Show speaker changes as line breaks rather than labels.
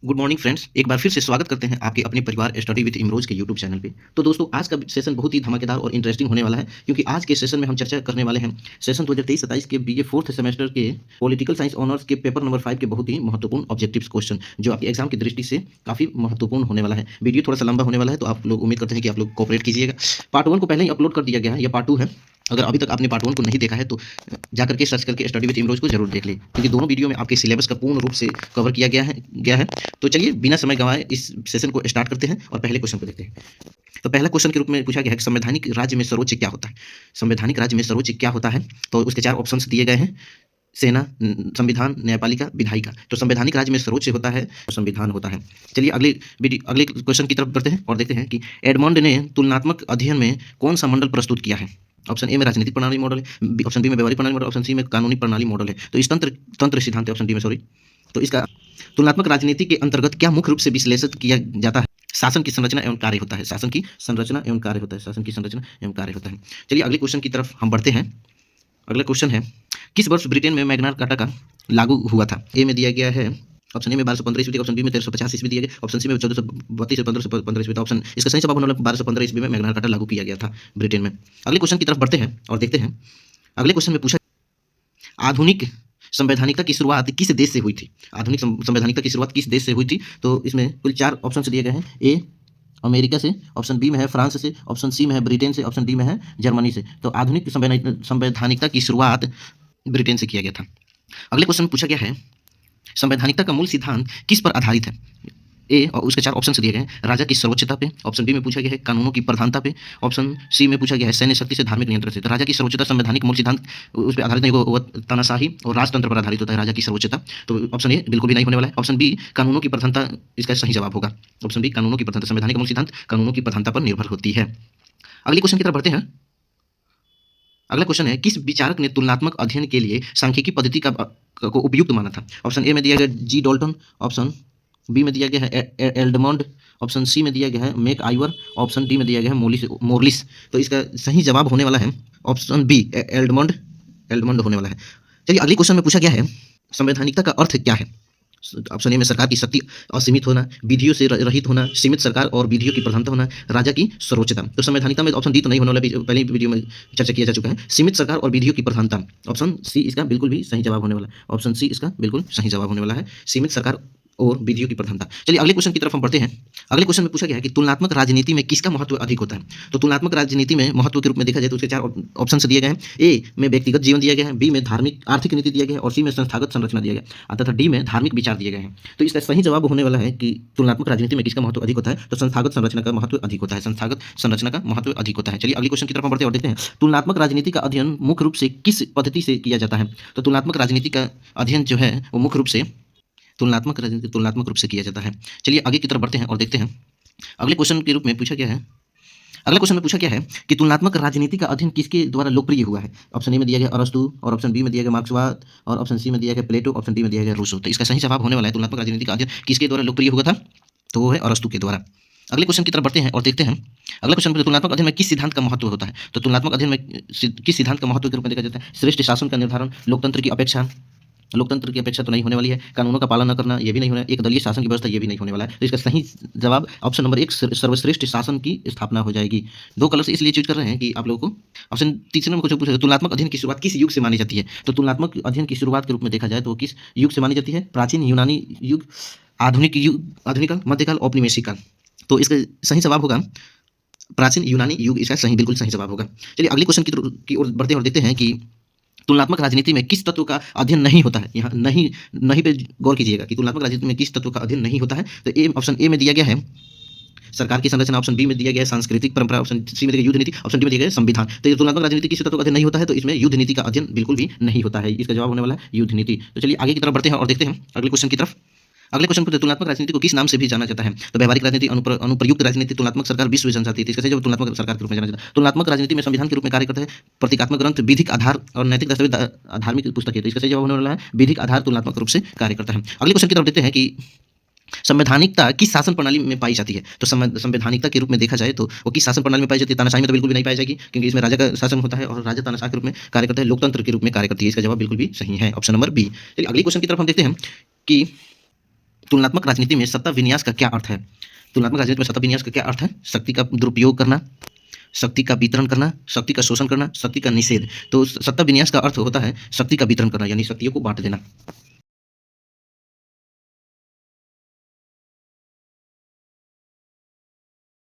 Good morning friends, एक बार फिर से स्वागत करते हैं आपके अपने परिवार स्टडी विद इमरोज के यूट्यूब चैनल पे। तो दोस्तों, आज का सेशन बहुत ही धमाकेदार और इंटरेस्टिंग होने वाला है, क्योंकि आज के सेशन में हम चर्चा करने वाले हैं सेशन 2023-27 के बीए फोर्थ सेमेस्टर के पॉलिटिकल साइंस ऑनर्स के पेपर नंबर 5 के बहुत ही महत्वपूर्ण ऑब्जेक्टिव्स क्वेश्चन, जो आपके एग्जाम की दृष्टि से काफी महत्वपूर्ण होने वाला है। वीडियो थोड़ा सा लंबा होने वाला है, तो आप लोग उम्मीद करते हैं कि आप लोग कोऑपरेट कीजिएगा। पार्ट 1 को पहले ही अपलोड कर दिया गया है, यह पार्ट 2 है। अगर अभी तक आपने पार्ट 1 को नहीं देखा है तो जाकर के सर्च करके स्टडी विद इमरोज को जरूर देख लें, क्योंकि दोनों वीडियो में आपके सिलेबस का पूर्ण रूप से कवर किया गया है। तो चलिए बिना समय गंवाए इस सेशन को स्टार्ट करते हैं और पहले क्वेश्चन को देखते हैं। तो पहला क्वेश्चन के रूप में पूछा गया है कि संवैधानिक राज्य में सर्वोच्च क्या होता है। संवैधानिक राज्य में सर्वोच्च क्या होता है, तो उसके 4 ऑप्शंस दिए गए हैं। सेना, संविधान, न्यायपालिका, विधायिका। तो संवैधानिक राज्य में सर्वोच्च होता है तो संविधान होता है। चलिए अगले क्वेश्चन की तरफ बढ़ते हैं और देखते हैं कि एडमंड ने तुलनात्मक अध्ययन में कौन सा मॉडल प्रस्तुत किया है। ऑप्शन ए में राजनीतिक प्रणाली मॉडल है, ऑप्शन बी में व्यवहारिक प्रणाली मॉडल, ऑप्शन सी में कानूनी प्रणाली मॉडल है। तो इस तंत्र सिद्धांत है, ऑप्शन डी में, सॉरी। तो इसका तुलनात्मक राजनीति के अंतर्गत क्या मुख्य रूप से विश्लेषित किया जाता है। शासन की संरचना एवं कार्य होता है। शासन की संरचना एवं कार्य होता है। शासन की संरचना एवं कार्य होता है। चलिए अगले क्वेश्चन की तरफ हम बढ़ते हैं। अगला क्वेश्चन है, किस वर्ष ब्रिटेन में मैग्ना कार्टा का लागू हुआ था। ए में दिया गया है, ऑप्शन ए में 1215 ईस्वी, ऑप्शन बी में 1350 ईस्वी दिया गया, ऑप्शन सी में 1432 से 1515 ईस्वी। ऑप्शन इसका सही जवाब होने वाला 1215 ईस्वी में मैग्ना कार्टा लागू किया गया था ब्रिटेन में। अगले क्वेश्चन की तरफ बढ़ते हैं और देखते हैं। अगले क्वेश्चन में पूछा, आधुनिक संवैधानिकता की शुरुआत किस देश से हुई थी। आधुनिक संवैधानिकता की शुरुआत किस देश से हुई थी। तो इसमें कुल 4 ऑप्शन दिए गए हैं। ए अमेरिका से, ऑप्शन बी में है फ्रांस से, ऑप्शन सी में है ब्रिटेन से, ऑप्शन डी में है जर्मनी से। तो आधुनिक संवैधानिकता की शुरुआत ब्रिटेन से किया गया था। अगले क्वेश्चन में पूछा गया है, संवैधानिकता का मूल सिद्धांत किस पर आधारित है। ए और उसके 4 ऑप्शन दिए गए हैं, राजा की सर्वोच्चता पे, ऑप्शन बी में पूछा गया है कानूनों की प्रधानता पे, ऑप्शन सी में पूछा गया है सैन्य शक्ति से धार्मिक नियंत्रण से। तो राजा की सर्वोच्चता संवैधानिक मूल सिद्धांत उस पर आधारित नहीं, वो तानाशाही और राजतंत्र पर आधारित होता है राजा की सर्वोच्चता। तो ऑप्शन ए बिल्कुल भी नहीं होने वाला है। ऑप्शन बी कानूनों की प्रधानता इसका सही जवाब होगा। ऑप्शन बी कानूनों की प्रधानता, संवैधानिक मूल सिद्धांत कानूनों की प्रधानता पर निर्भर होती है। अगले क्वेश्चन की तरफ बढ़ते हैं। अगला क्वेश्चन है, किस विचारक ने तुलनात्मक अध्ययन के लिए सांख्यिकी पद्धति को उपयुक्त माना था। ऑप्शन ए में दिया गया जी डॉल्टन, ऑप्शन बी में दिया गया है एल्डमंड, ऑप्शन सी में दिया गया है मैक आइवर, ऑप्शन डी में दिया गया है मोरलिस। तो इसका सही जवाब होने वाला है ऑप्शन बी एल्डमंड होने वाला है। चलिए अगले क्वेश्चन में पूछा गया है, संवैधानिकता का अर्थ क्या है। ऑप्शन ए में सरकार की शक्ति असीमित होना, विधियों से रहित होना, सीमित सरकार और विधियों की प्रधानता होना, राजा की सर्वोच्चता। तो संवैधानिकता में ऑप्शन डी तो नहीं होने वाला, पहले वीडियो में चर्चा किया जा चुका है। सीमित सरकार और विधियों की प्रधानता, ऑप्शन सी इसका बिल्कुल भी सही जवाब होने वाला है। ऑप्शन सी इसका बिल्कुल सही जवाब होने वाला है, सीमित सरकार और विधियों की प्रधानता। चलिए अगले क्वेश्चन की तरफ हम बढ़ते हैं। अगले क्वेश्चन में पूछा गया है कि तुलनात्मक राजनीति में किसका महत्व अधिक होता है। तो तुलनात्मक राजनीति में महत्व के रूप में देखा जाए तो उसके 4 ऑप्शन दिए गए हैं। ए में व्यक्तिगत जीवन दिया गया है, बी में धार्मिक आर्थिक नीति दिया गया है, और सी में संस्थागत संरचना दिया गया तथा डी में धार्मिक विचार दिए गए हैं। तो इसका सही जवाब होने वाला है कि तुलनात्मक राजनीति में किसका महत्व अधिक होता है। तो संस्थागत संरचना का महत्व अधिक होता है। संस्थागत संरचना का महत्व अधिक होता है। चलिए अगले क्वेश्चन की तरफ हम बढ़ते हैं और देखते हैं, तुलनात्मक राजनीति का अध्ययन मुख्य रूप से किस पद्धति से किया जाता है। तो तुलनात्मक राजनीति का अध्ययन जो है वो मुख्य रूप से तुलनात्मक रूप से किया जाता है। चलिए आगे की तरफ बढ़ते हैं और देखते हैं। अगले क्वेश्चन के रूप में पूछा गया है, अगला क्वेश्चन में पूछा गया है कि तुलनात्मक राजनीति का अध्ययन किसके द्वारा लोकप्रिय हुआ है। ऑप्शन ए में दिया गया अरस्तु, और ऑप्शन बी में दिया गया मार्क्सवाद, और ऑप्शन सी में दिया गया प्लेटो, ऑप्शन डी में दिया गया रूसो। तो इसका सही जवाब होने वाला है, तुलनात्मक राजनीति का अध्ययन किसके द्वारा लोकप्रिय हुआ था, तो वो है अरस्तु के द्वारा। अगले क्वेश्चन की तरफ बढ़ते हैं और देखते हैं। अगला क्वेश्चन में तुलनात्मक अध्ययन में किस सिद्धांत का महत्व होता है। तो तुलनात्मक अध्ययन में किस सिद्धांत का महत्व के रूप में देखा जाता है। श्रेष्ठ शासन का निर्धारण, लोकतंत्र की अपेक्षा तो नहीं होने वाली है, कानूनों का पालन न करना ये भी नहीं होना, एक दलीय शासन की व्यवस्था ये भी नहीं होने वाला है। तो इसका सही जवाब ऑप्शन नंबर 1 सर्वश्रेष्ठ शासन की स्थापना हो जाएगी। 2 कलर से इसलिए चूज कर रहे हैं कि आप लोगों को ऑप्शन तीसरे में कुछ पूछा, तुलनात्मक अध्ययन की शुरुआत किस युग से मानी जाती है। तो तुलनात्मक अध्ययन की शुरुआत के रूप में देखा जाए तो किस युग से मानी जाती है। प्राचीन यूनानी युग, आधुनिक युग, आधुनिक काल, मध्यकाल, औपनिवेशिक काल। तो इसका सही जवाब होगा प्राचीन यूनानी युग, इसका सही बिल्कुल सही जवाब होगा। चलिए अगले क्वेश्चन की ओर बढ़ते हैं और देखते हैं कि तुलनात्मक राजनीति में किस तत्व का अध्ययन नहीं होता है। यहाँ नहीं पे गौर कीजिएगा कि तुलनात्मक राजनीति में किस तत्व का अध्ययन नहीं होता है। तो ऑप्शन ए में दिया गया है सरकार की संरचना, ऑप्शन बी में दिया गया है सांस्कृतिक परंपरा, ऑप्शन सी में दिया गया युद्ध नीति, ऑप्शन डी में दिया गया संविधान। तो ये तुलनात्मक राजनीति किस तत्व का अध्ययन नहीं होता है, तो इसमें युद्ध नीति का अध्ययन बिल्कुल भी नहीं होता है। इसका जवाब होने वाला है युद्ध नीति। तो चलिए आगे की तरफ बढ़ते हैं और देखते हैं अगले क्वेश्चन की तरफ। अगले क्वेश्चन को, तुलनात्मक राजनीति को किस नाम से भी जाना जाता है। तो व्यवहारिक राजनीति, अनुप्रयुक्त राजनीति, तुलनात्मक सरकार, विश्व जनजाति। इसका सही जवाब तुलनात्मक सरकार के रूप में जाना जाता है। तुलनात्मक राजनीति में संविधान के रूप में कार्य करता है, प्रतीकात्मक ग्रंथ, विधिक आधार और नैतिक दस्तावेज, धार्मिक पुस्तक है। तो इसका सही जवाब होने वाला है विधिक आधार तुलनात्मक रूप से कार्य करता है। अगले क्वेश्चन की तरफ देखते हैं कि संवैधानिकता किस शासन प्रणाली में पाई जाती है। तो संवैधानिकता के रूप में देखा जाए तो वो किस शासन प्रणाली में पाई जाती है। तानाशाही में तो बिल्कुल भी नहीं पाई जाएगी, क्योंकि इसमें राजा का शासन होता है और राजा तानाशाह के रूप में कार्य करता है, लोकतंत्र के रूप में कार्य करती है। इसका जवाब बिल्कुल भी सही है, ऑप्शन नंबर बी। चलिए अगले क्वेश्चन की तरफ हम देखते हैं कि तुलनात्मक राजनीति में सत्ता विन्यास का क्या अर्थ है? तुलनात्मक राजनीति में सत्ता विन्यास का क्या अर्थ है? शक्ति का दुरुपयोग करना, शक्ति का वितरण करना, शक्ति का शोषण करना, शक्ति का निषेध। तो सत्ता विन्यास का अर्थ होता है शक्ति का वितरण करना, यानी शक्तियों को बाँट देना।